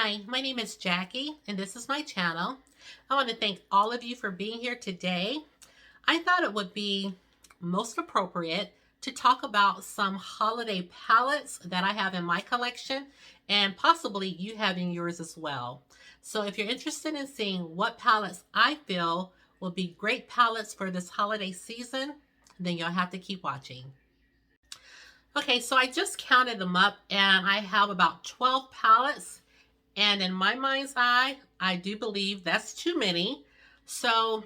Hi, my name is Jackie, and this is my channel. I want to thank all of you for being here today. I thought it would be most appropriate to talk about some holiday palettes that I have in my collection, and possibly you have in yours as well. So if you're interested in seeing what palettes I feel will be great palettes for this holiday season, then you'll have to keep watching. Okay, so I just counted them up, and I have about 12 palettes. And in my mind's eye, I do believe that's too many. So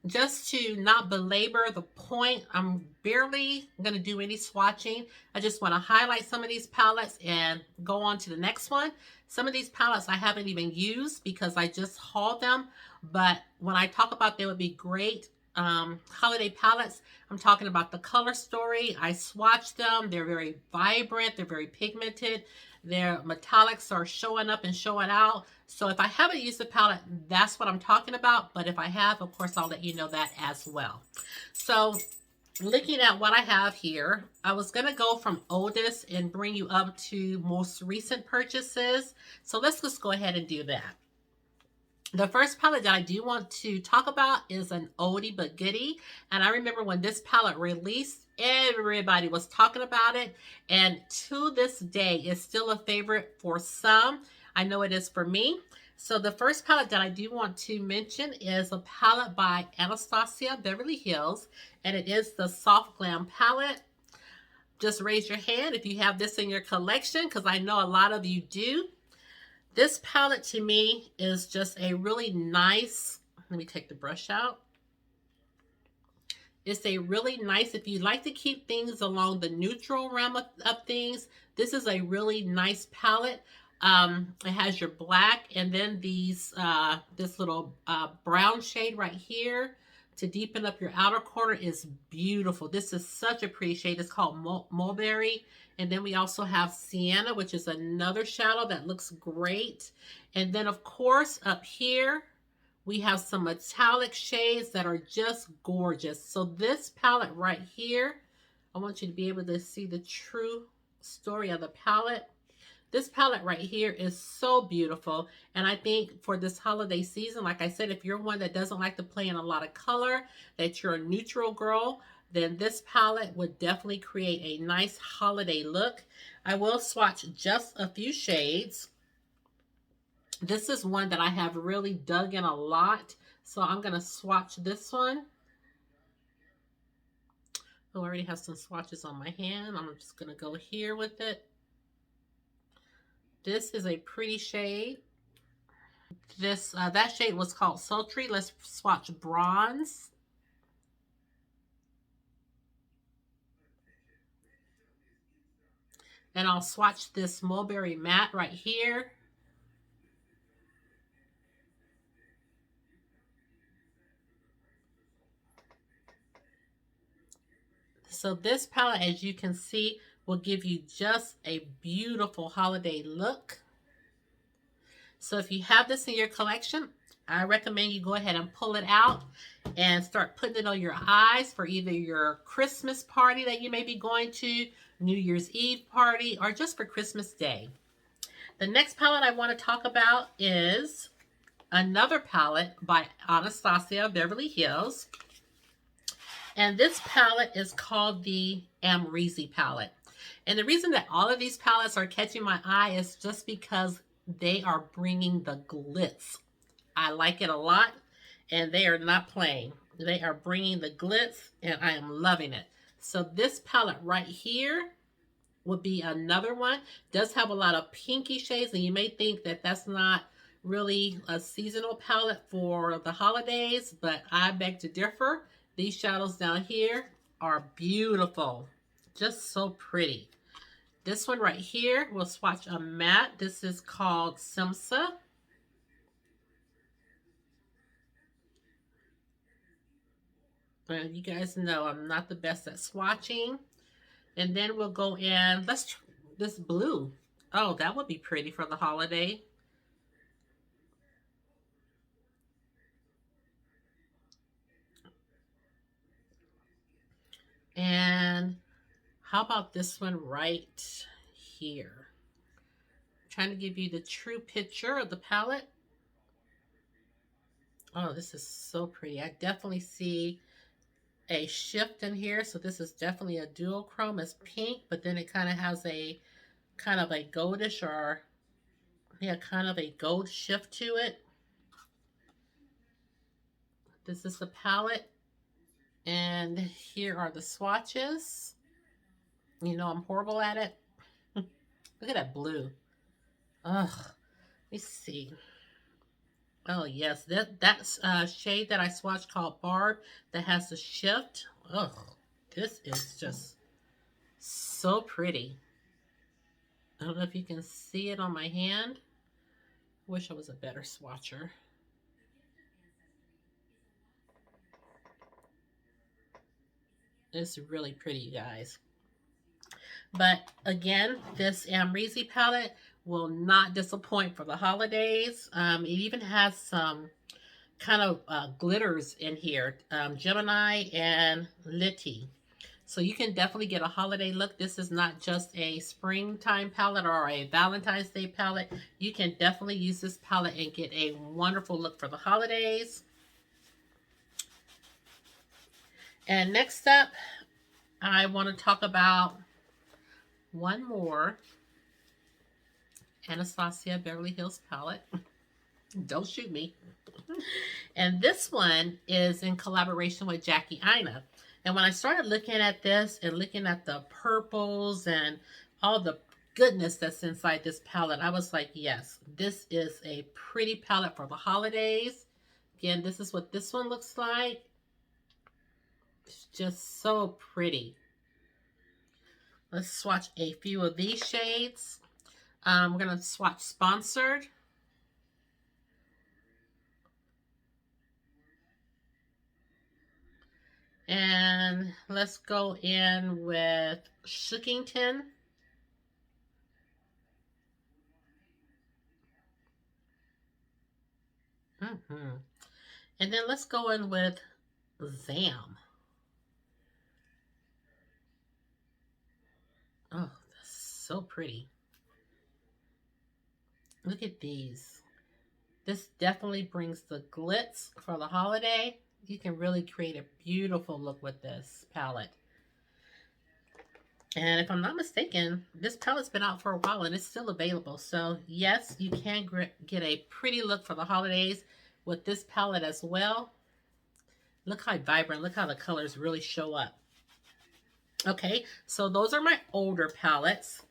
just to not belabor the point, I'm barely going to do any swatching. I just want to highlight some of these palettes and go on to the next one. Some of these palettes I haven't even used because I just hauled them. But when I talk about they would be great holiday palettes, I'm talking about the color story. I swatched them. They're very vibrant. They're very pigmented. Their metallics are showing up and showing out. So if I haven't used the palette, that's what I'm talking about. But if I have, of course, I'll let you know that as well. So looking at what I have here, I was going to go from oldest and bring you up to most recent purchases. So let's just go ahead and do that. The first palette that I do want to talk about is an oldie but goodie. And I remember when this palette released, everybody was talking about it. And to this day, it's still a favorite for some. I know it is for me. So the first palette that I do want to mention is a palette by Anastasia, Beverly Hills. And it is the Soft Glam palette. Just raise your hand if you have this in your collection, because I know a lot of you do. This palette to me is just a really nice, let me take the brush out. It's a really nice, if you like to keep things along the neutral realm of things, this is a really nice palette. It has your black and then these, this little brown shade right here to deepen up your outer corner is beautiful. This is such a pretty shade. It's called Mulberry. And then we also have Sienna, which is another shadow that looks great. And then, of course, up here, we have some metallic shades that are just gorgeous. So this palette right here, I want you to be able to see the true story of the palette. This palette right here is so beautiful. And I think for this holiday season, like I said, if you're one that doesn't like to play in a lot of color, that you're a neutral girl, then this palette would definitely create a nice holiday look. I will swatch just a few shades. This is one that I have really dug in a lot. So I'm going to swatch this one. Oh, I already have some swatches on my hand. I'm just going to go here with it. This is a pretty shade. That shade was called Sultry. Let's swatch Bronze. And I'll swatch this Mulberry Matte right here. So this palette, as you can see, will give you just a beautiful holiday look. So if you have this in your collection, I recommend you go ahead and pull it out and start putting it on your eyes for either your Christmas party that you may be going to, New Year's Eve party, or just for Christmas Day. The next palette I want to talk about is another palette by Anastasia, Beverly Hills. And this palette is called the Amrezy Palette. And the reason that all of these palettes are catching my eye is just because they are bringing the glitz. I like it a lot, and they are not playing. They are bringing the glitz, and I am loving it. So this palette right here would be another one. Does have a lot of pinky shades, and you may think that that's not really a seasonal palette for the holidays, but I beg to differ. These shadows down here are beautiful. Just so pretty. This one right here, we'll swatch a matte. This is called Simsa. And you guys know I'm not the best at swatching. And then we'll go in, let's try this blue. Oh, that would be pretty for the holiday. And how about this one right here? I'm trying to give you the true picture of the palette. Oh, this is so pretty. I definitely see a shift in here. So this is definitely a duochrome. It's pink, but then it kind of has a kind of a goldish, or yeah, kind of a gold shift to it. This is the palette. And here are the swatches. You know I'm horrible at it. Look at that blue. Ugh. Let me see. Oh yes, that's shade that I swatched called Barb that has the shift. Ugh. This is just so pretty. I don't know if you can see it on my hand. Wish I was a better swatcher. It's really pretty, you guys. But again, this Amrezy palette will not disappoint for the holidays. It even has some kind of glitters in here, Gemini and Litty. So you can definitely get a holiday look. This is not just a springtime palette or a Valentine's Day palette. You can definitely use this palette and get a wonderful look for the holidays. And next up, I want to talk about one more Anastasia Beverly Hills palette. Don't shoot me. And this one is in collaboration with Jackie Aina. And when I started looking at this and looking at the purples and all the goodness that's inside this palette, I was like, yes, this is a pretty palette for the holidays. Again, this is what this one looks like. It's just so pretty. Let's swatch a few of these shades. We're going to swatch Sponsored. And let's go in with Shookington. And then let's go in with Zam. Oh, that's so pretty. Look at these. This definitely brings the glitz for the holiday. You can really create a beautiful look with this palette. And if I'm not mistaken, this palette's been out for a while and it's still available. So yes, you can get a pretty look for the holidays with this palette as well. Look how vibrant, look how the colors really show up. Okay, so those are my older palettes.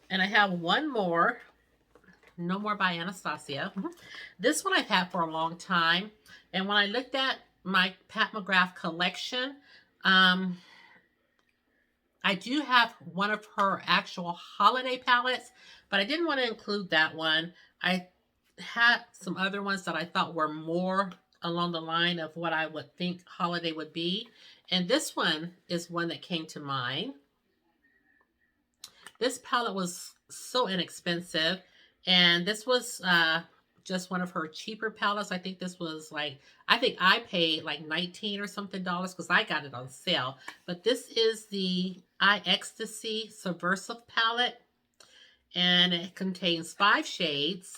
And I have one more. No More by Anastasia. This one I've had for a long time. And when I looked at my Pat McGrath collection, I do have one of her actual holiday palettes, but I didn't want to include that one. I had some other ones that I thought were more along the line of what I would think holiday would be. And this one is one that came to mind. This palette was so inexpensive. And this was just one of her cheaper palettes. I think this was like, I think I paid like $19 or something because I got it on sale. But this is the Eye Ecstasy Subversive palette. And it contains 5 shades.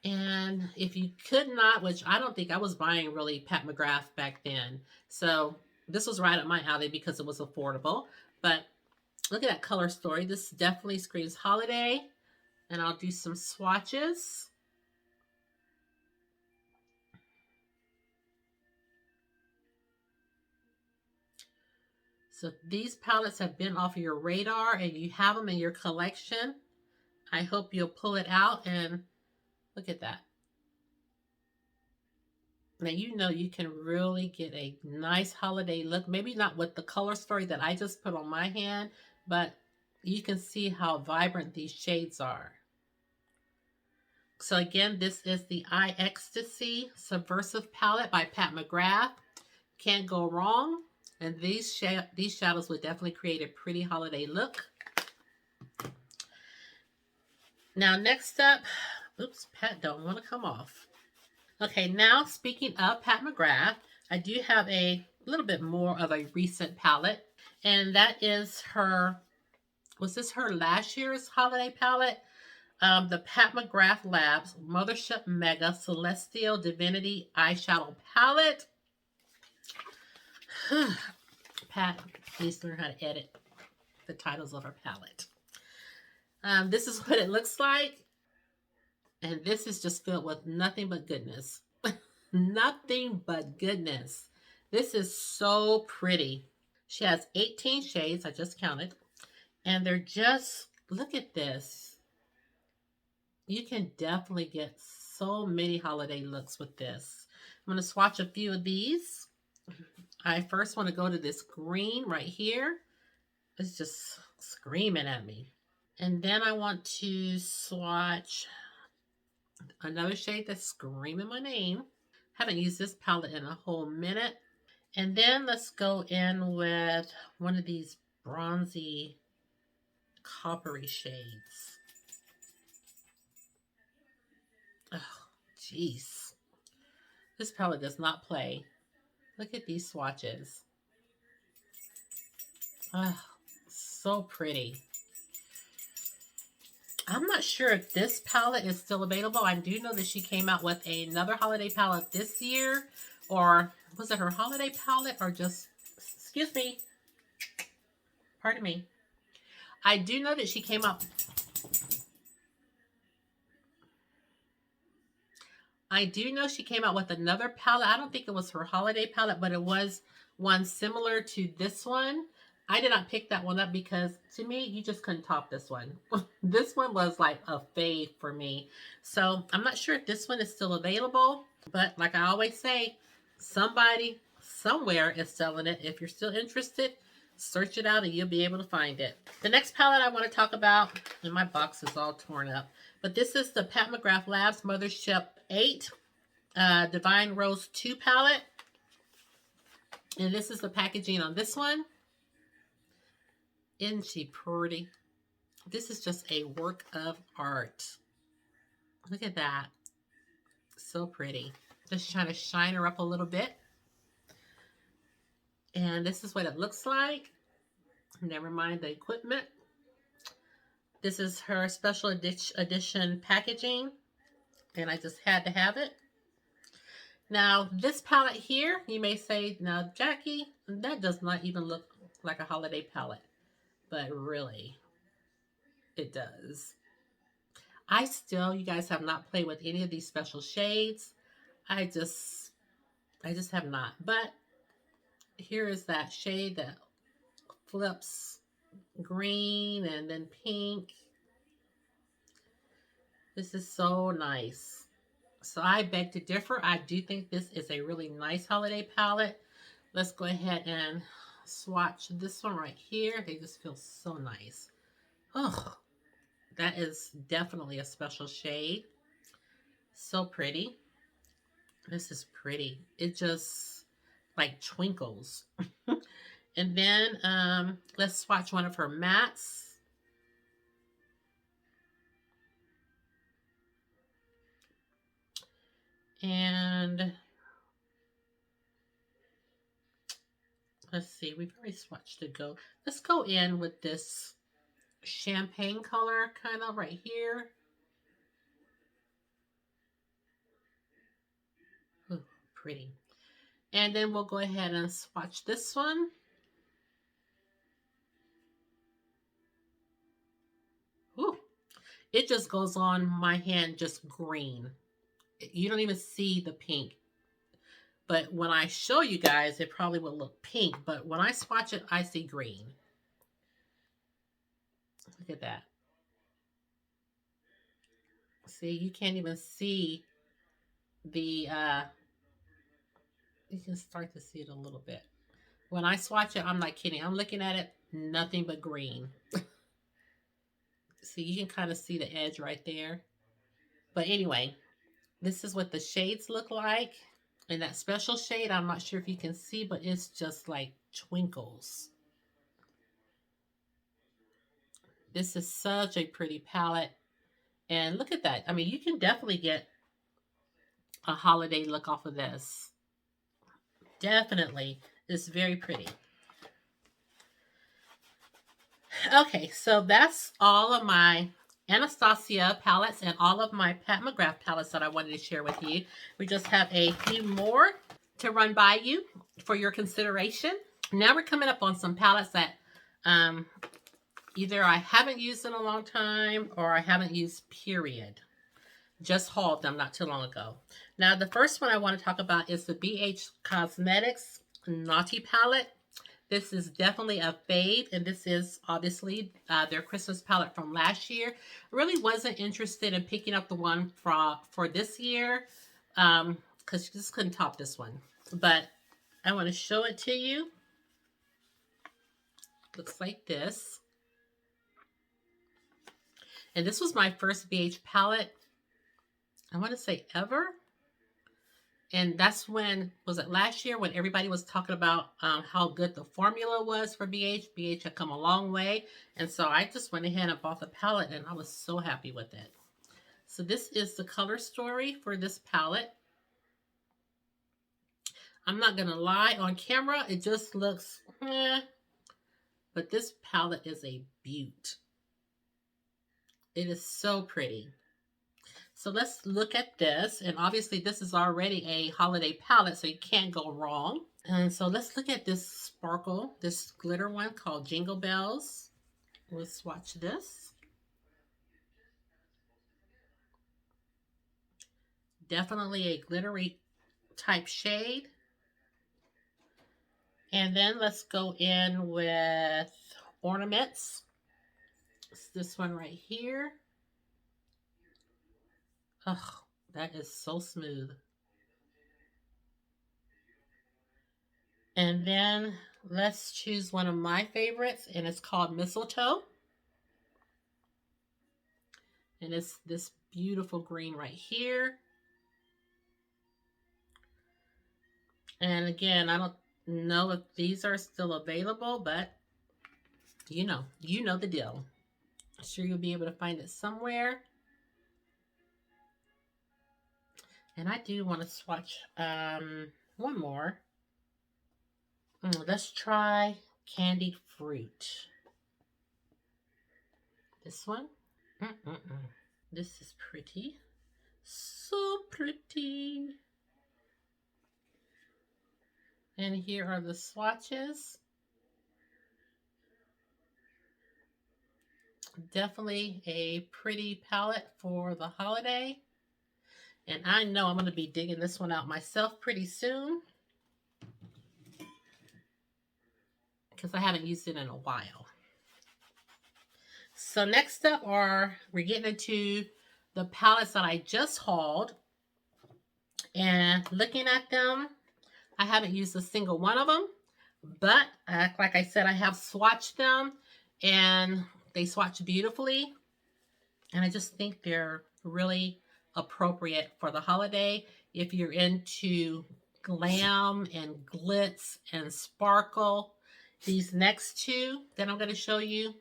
And if you could not, which I don't think I was buying really Pat McGrath back then. So this was right up my alley because it was affordable. But look at that color story. This definitely screams holiday. And I'll do some swatches. So if these palettes have been off of your radar and you have them in your collection, I hope you'll pull it out and look at that. Now you know you can really get a nice holiday look. Maybe not with the color story that I just put on my hand, but you can see how vibrant these shades are. So again, this is the Eye Ecstasy Subversive Palette by Pat McGrath. Can't go wrong. And these shadows would definitely create a pretty holiday look. Now next up, oops, Pat don't want to come off. Okay, now speaking of Pat McGrath, I do have a little bit more of a recent palette. And that is her, was this her last year's holiday palette? the Pat McGrath Labs Mothership Mega Celestial Divinity Eyeshadow Palette. Pat needs to learn how to edit the titles of her palette. This is what it looks like. And this is just filled with nothing but goodness. Nothing but goodness. This is so pretty. She has 18 shades. I just counted. And they're just, look at this. You can definitely get so many holiday looks with this. I'm going to swatch a few of these. I first want to go to this green right here. It's just screaming at me. And then I want to swatch another shade that's screaming my name. Haven't used this palette in a whole minute. And then let's go in with one of these bronzy, coppery shades. Oh, jeez. This palette does not play. Look at these swatches. Oh, so pretty. I'm not sure if this palette is still available. I do know that she came out with another holiday palette this year. Or was it her holiday palette or just, excuse me. Pardon me. I do know that she came out. I do know she came out with another palette. I don't think it was her holiday palette, but it was one similar to this one. I did not pick that one up because to me, you just couldn't top this one. This one was like a fave for me. So I'm not sure if this one is still available, but like I always say, somebody somewhere is selling it. If you're still interested, search it out and you'll be able to find it. The next palette I want to talk about, and my box is all torn up, but this is the Pat McGrath Labs Mothership 8 Divine Rose 2 palette. And this is the packaging on this one. Isn't she pretty? This is just a work of art. Look at that. So pretty. Just trying to shine her up a little bit. And this is what it looks like. Never mind the equipment. This is her special edition packaging. And I just had to have it. Now, this palette here, you may say, now, Jackie, that does not even look like a holiday palette. But really, it does. You guys have not played with any of these special shades. I just have not. But here is that shade that flips green and then pink. This is so nice. So I beg to differ. I do think this is a really nice holiday palette. Let's go ahead and swatch this one right here. They just feel so nice. Oh, that is definitely a special shade. So pretty. This is pretty. It just like twinkles. And then let's swatch one of her mattes. And let's see, we've already swatched the go. Let's go in with this champagne color kind of right here. Ooh, pretty. And then we'll go ahead and swatch this one. Ooh, it just goes on my hand just green. You don't even see the pink. But when I show you guys, it probably will look pink. But when I swatch it, I see green. Look at that. See, you can't even see the, you can start to see it a little bit. When I swatch it, I'm not kidding. I'm looking at it, nothing but green. See, you can kind of see the edge right there. But anyway, this is what the shades look like. And that special shade, I'm not sure if you can see, but it's just like twinkles. This is such a pretty palette. And look at that. I mean, you can definitely get a holiday look off of this. Definitely. It's very pretty. Okay, so that's all of my Anastasia palettes and all of my Pat McGrath palettes that I wanted to share with you. We just have a few more to run by you for your consideration. Now we're coming up on some palettes that either I haven't used in a long time or I haven't used, period. Just hauled them not too long ago. Now, the first one I want to talk about is the BH Cosmetics Naughty Palette. This is definitely a fave, and this is obviously their Christmas palette from last year. I really wasn't interested in picking up the one for this year because you just couldn't top this one. But I want to show it to you. Looks like this. And this was my first BH palette, I want to say ever. And that's when, was it last year, when everybody was talking about how good the formula was for BH. BH had come a long way. And so I just went ahead and bought the palette, and I was so happy with it. So this is the color story for this palette. I'm not going to lie, on camera, it just looks, but this palette is a beaut. It is so pretty. So let's look at this. And obviously this is already a holiday palette, so you can't go wrong. And so let's look at this sparkle, this glitter one called Jingle Bells. Let's swatch this. Definitely a glittery type shade. And then let's go in with ornaments. It's this one right here. Oh, that is so smooth. And then let's choose one of my favorites, and it's called Mistletoe. And it's this beautiful green right here. And again, I don't know if these are still available, but you know the deal. I'm sure you'll be able to find it somewhere. And I do want to swatch one more. Let's try Candied Fruit. This one. This is pretty. So pretty. And here are the swatches. Definitely a pretty palette for the holiday. And I know I'm going to be digging this one out myself pretty soon, because I haven't used it in a while. So next up we're getting into the palettes that I just hauled. And looking at them, I haven't used a single one of them. But like I said, I have swatched them, and they swatch beautifully. And I just think they're really appropriate for the holiday. If you're into glam and glitz and sparkle, these next two that I'm going to show you,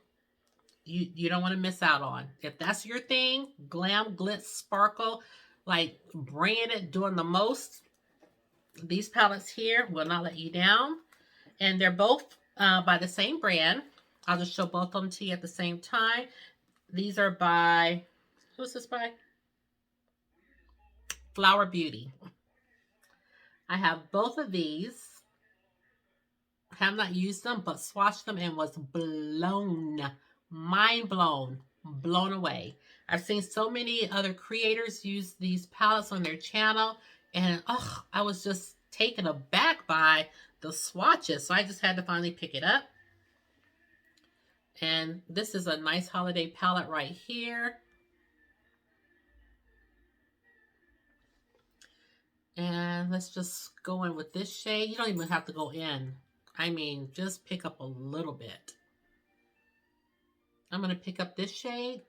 you don't want to miss out on. If that's your thing, glam, glitz, sparkle, like bringing it, doing the most, these palettes here will not let you down. And they're both by the same brand. I'll just show both of them to you at the same time. These are by, who's this by? Flower Beauty. I have both of these. Have not used them, but swatched them and was blown, mind blown, blown away. I've seen so many other creators use these palettes on their channel, and I was just taken aback by the swatches. So I just had to finally pick it up. And this is a nice holiday palette right here. And let's just go in with this shade. You don't even have to go in. I mean, just pick up a little bit. I'm going to pick up this shade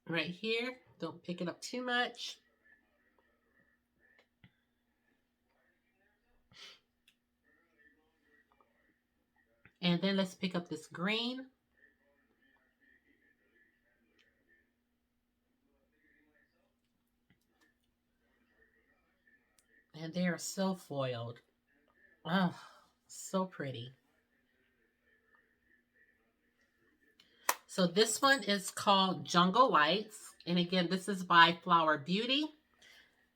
right here. Don't pick it up too much. And then let's pick up this green. And they are so foiled. Oh, so pretty. So this one is called Jungle Lights. And again, this is by Flower Beauty.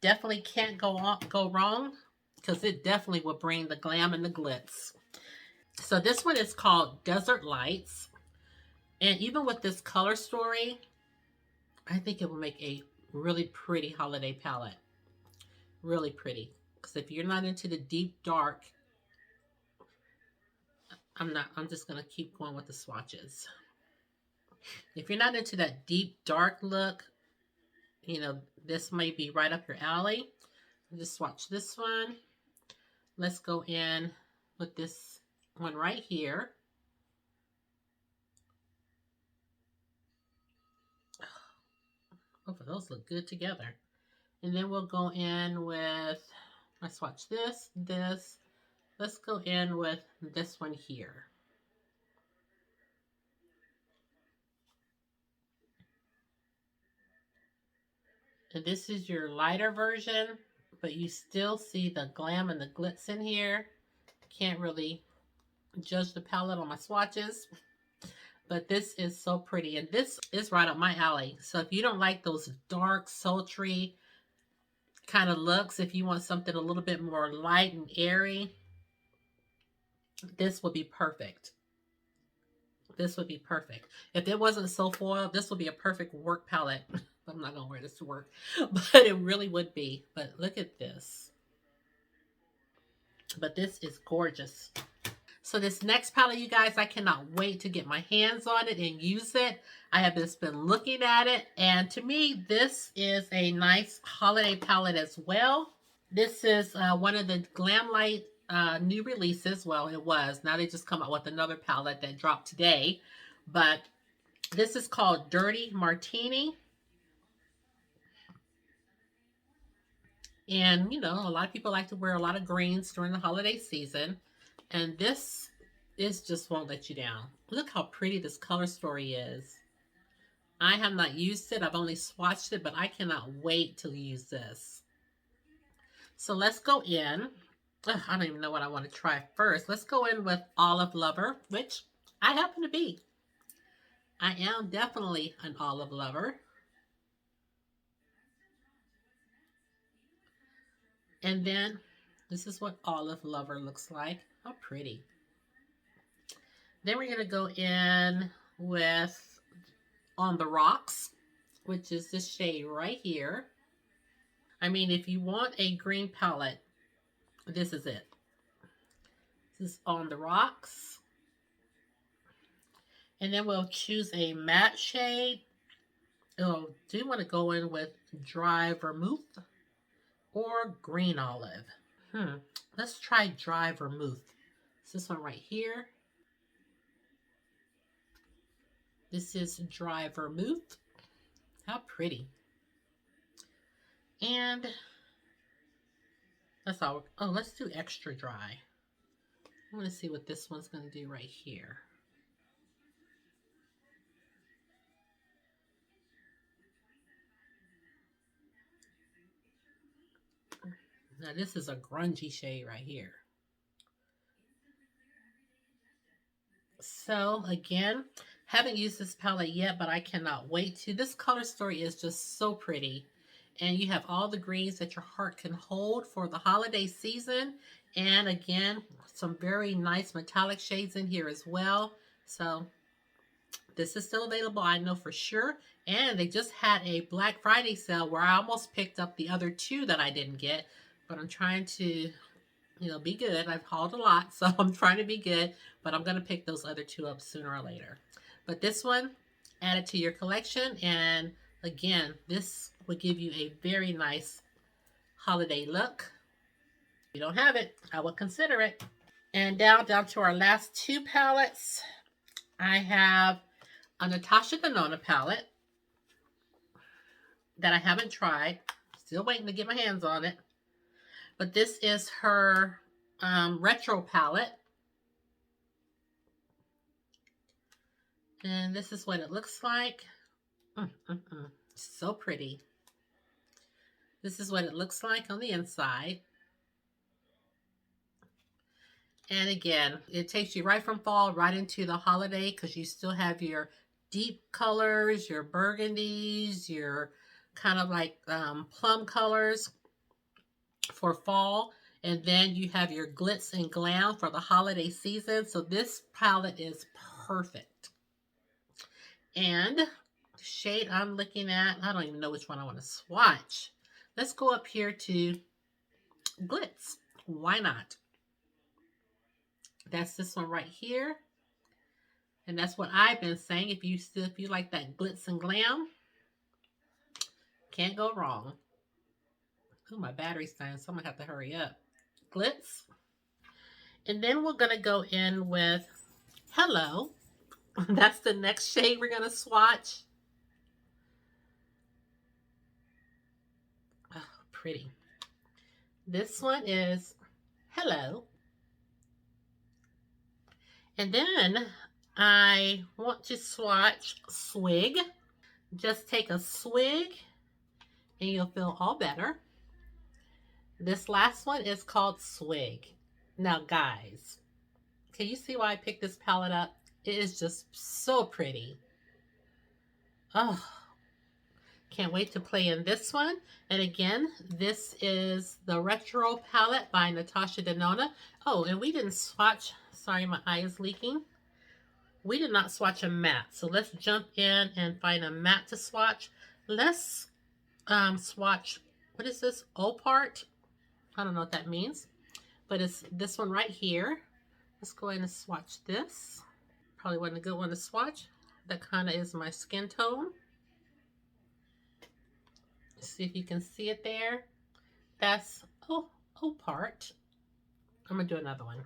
Definitely can't go wrong because it definitely will bring the glam and the glitz. So this one is called Desert Lights. And even with this color story, I think it will make a really pretty holiday palette. Really pretty. Because if you're not into the deep dark, I'm just going to keep going with the swatches. If you're not into that deep dark look, you know, this may be right up your alley. Just swatch this one. Let's go in with this one right here. Both of those look good together. And then we'll go in with, I swatch this, this. Let's go in with this one here. And this is your lighter version, but you still see the glam and the glitz in here. Can't really judge the palette on my swatches, but this is so pretty. And this is right up my alley. So if you don't like those dark, sultry kind of looks, if you want something a little bit more light and airy, this would be perfect. This would be perfect. If it wasn't so foiled, this would be a perfect work palette. I'm not going to wear this to work, but it really would be. But look at this. But this is gorgeous. So this next palette, you guys, I cannot wait to get my hands on it and use it. I have just been looking at it. And to me, this is a nice holiday palette as well. This is one of the Glam Light new releases. Well, it was. Now they just come out with another palette that dropped today. But this is called Dirty Martini. And, you know, a lot of people like to wear a lot of greens during the holiday season. And this is just won't let you down. Look how pretty this color story is. I have not used it. I've only swatched it, but I cannot wait to use this. So let's go in. Ugh, I don't even know what I want to try first. Let's go in with Olive Lover, which I happen to be. I am definitely an olive lover. And then this is what Olive Lover looks like. How pretty. Then we're going to go in with On the Rocks, which is this shade right here. I mean, if you want a green palette, this is it. This is On the Rocks. And then we'll choose a matte shade. Oh, do you want to go in with Dry Vermouth or Green Olive? Let's try Dry Vermouth. It's this one right here. This is Dry Vermouth. How pretty. And that's all. Oh, let's do Extra Dry. I want to see what this one's going to do right here. Now this is a grungy shade right here. So again, haven't used this palette yet, but I cannot wait to. This color story is just so pretty. And you have all the greens that your heart can hold for the holiday season. And again, some very nice metallic shades in here as well. So this is still available, I know for sure. And they just had a Black Friday sale where I almost picked up the other two that I didn't get. But I'm trying to, you know, be good. I've hauled a lot, so I'm trying to be good. But I'm going to pick those other two up sooner or later. But this one, add it to your collection. And again, this would give you a very nice holiday look. If you don't have it, I would consider it. And down to our last two palettes. I have a Natasha Denona palette that I haven't tried. Still waiting to get my hands on it. But this is her retro palette. And this is what it looks like. So pretty. This is what it looks like on the inside. And again, it takes you right from fall right into the holiday because you still have your deep colors, your burgundies, your kind of like plum colors for fall. And then you have your glitz and glam for the holiday season. So this palette is perfect. And the shade I'm looking at, I don't even know which one I want to swatch. Let's go up here to glitz. Why not? That's this one right here. And that's what I've been saying. If you like that glitz and glam, can't go wrong. Oh, my battery's dying, so I'm gonna have to hurry up. Glitz. And then we're gonna go in with Hello. That's the next shade we're gonna swatch. Oh, pretty. This one is Hello. And then I want to swatch Swig. Just take a swig and you'll feel all better. This last one is called Swig. Now, guys, can you see why I picked this palette up? It is just so pretty. Oh, can't wait to play in this one. And again, this is the Retro Palette by Natasha Denona. Oh, and we didn't swatch. Sorry, my eye is leaking. We did not swatch a matte. So let's jump in and find a matte to swatch. Let's swatch, what is this? Opart? I don't know what that means. But it's this one right here. Let's go ahead and swatch this. Probably wasn't a good one to swatch. That kind of is my skin tone. See if you can see it there. That's Opart. I'm gonna do another one.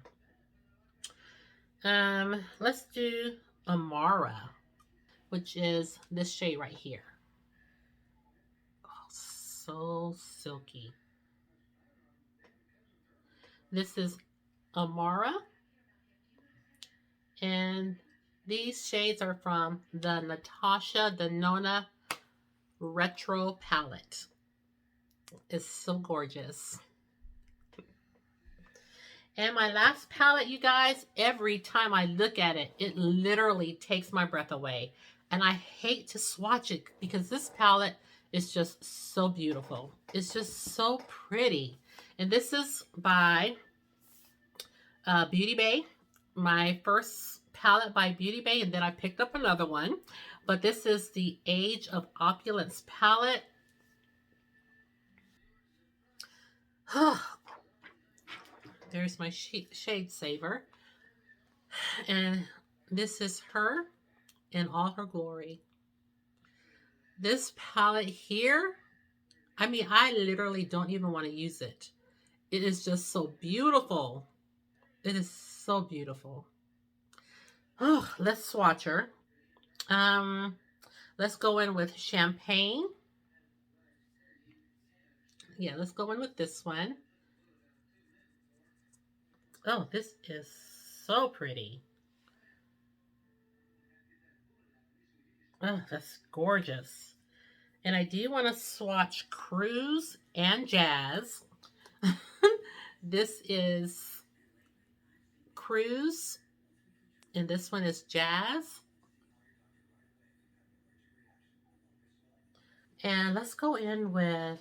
Let's do Amara, which is this shade right here. Oh, so silky. This is Amara, and these shades are from the Natasha Denona Retro Palette. It's so gorgeous. And my last palette, you guys, every time I look at it, it literally takes my breath away. And I hate to swatch it because this palette is just so beautiful. It's just so pretty. And this is by Beauty Bay. My first palette by Beauty Bay, and then I picked up another one. But this is the Age of Opulence palette. There's my shade saver. And this is her in all her glory. This palette here, I mean, I literally don't even want to use it. It is just so beautiful. It is so beautiful. Oh, let's swatch her. Let's go in with Champagne. Yeah, let's go in with this one. Oh, this is so pretty. Oh, that's gorgeous. And I do want to swatch Cruise and Jazz. This is Cruise, and this one is Jazz. And let's go in with,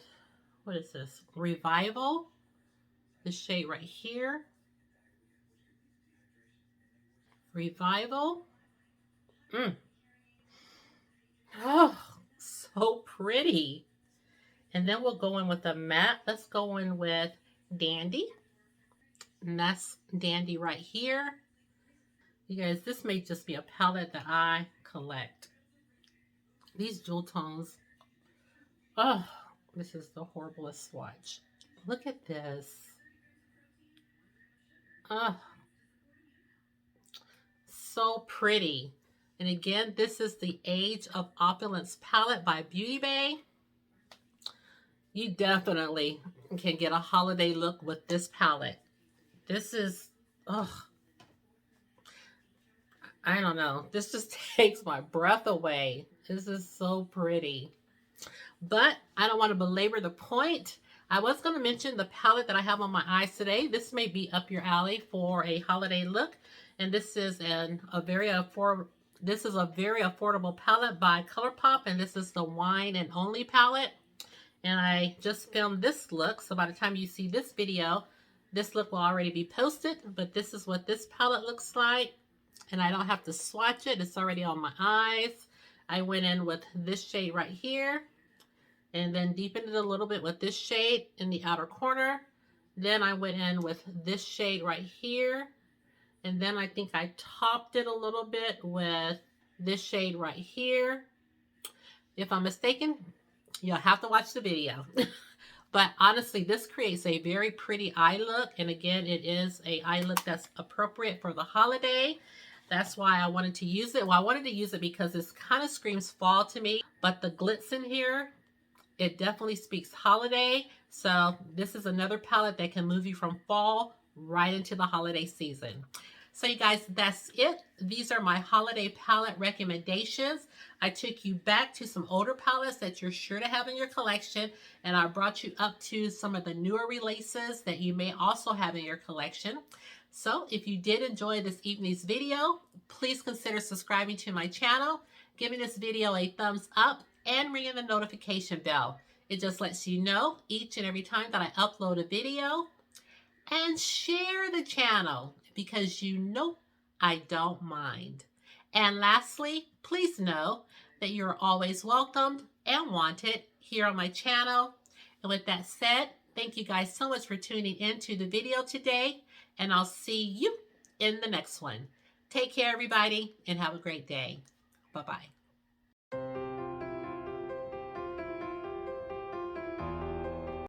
what is this? Revival. The shade right here. Revival. Oh, so pretty. And then we'll go in with a matte. Let's go in with Dandy. And that's Dandy right here. You guys, this may just be a palette that I collect. These jewel tones. Oh, this is the horriblest swatch. Look at this. Oh, so pretty. And again, this is the Age of Opulence palette by Beauty Bay. You definitely can get a holiday look with this palette. This is, oh, I don't know. This just takes my breath away. This is so pretty. But I don't want to belabor the point. I was going to mention the palette that I have on my eyes today. This may be up your alley for a holiday look. And this is a very This is a very affordable palette by ColourPop, and this is the Wine and Only palette. And I just filmed this look, so by the time you see this video, this look will already be posted. But this is what this palette looks like, and I don't have to swatch it. It's already on my eyes. I went in with this shade right here, and then deepened it a little bit with this shade in the outer corner. Then I went in with this shade right here, and then I think I topped it a little bit with this shade right here. If I'm mistaken, you'll have to watch the video. But honestly, this creates a very pretty eye look. And again, it is a eye look that's appropriate for the holiday. That's why I wanted to use it. Well, I wanted to use it because this kind of screams fall to me. But the glitz in here, it definitely speaks holiday. So this is another palette that can move you from fall right into the holiday season. So you guys, that's it. These are my holiday palette recommendations. I took you back to some older palettes that you're sure to have in your collection, and I brought you up to some of the newer releases that you may also have in your collection. So if you did enjoy this evening's video, please consider subscribing to my channel, giving this video a thumbs up, and ringing the notification bell. It just lets you know each and every time that I upload a video. And share the channel, because you know I don't mind. And lastly, please know that you're always welcomed and wanted here on my channel. And with that said, thank you guys so much for tuning into the video today, and I'll see you in the next one. Take care, everybody, and have a great day. Bye-bye.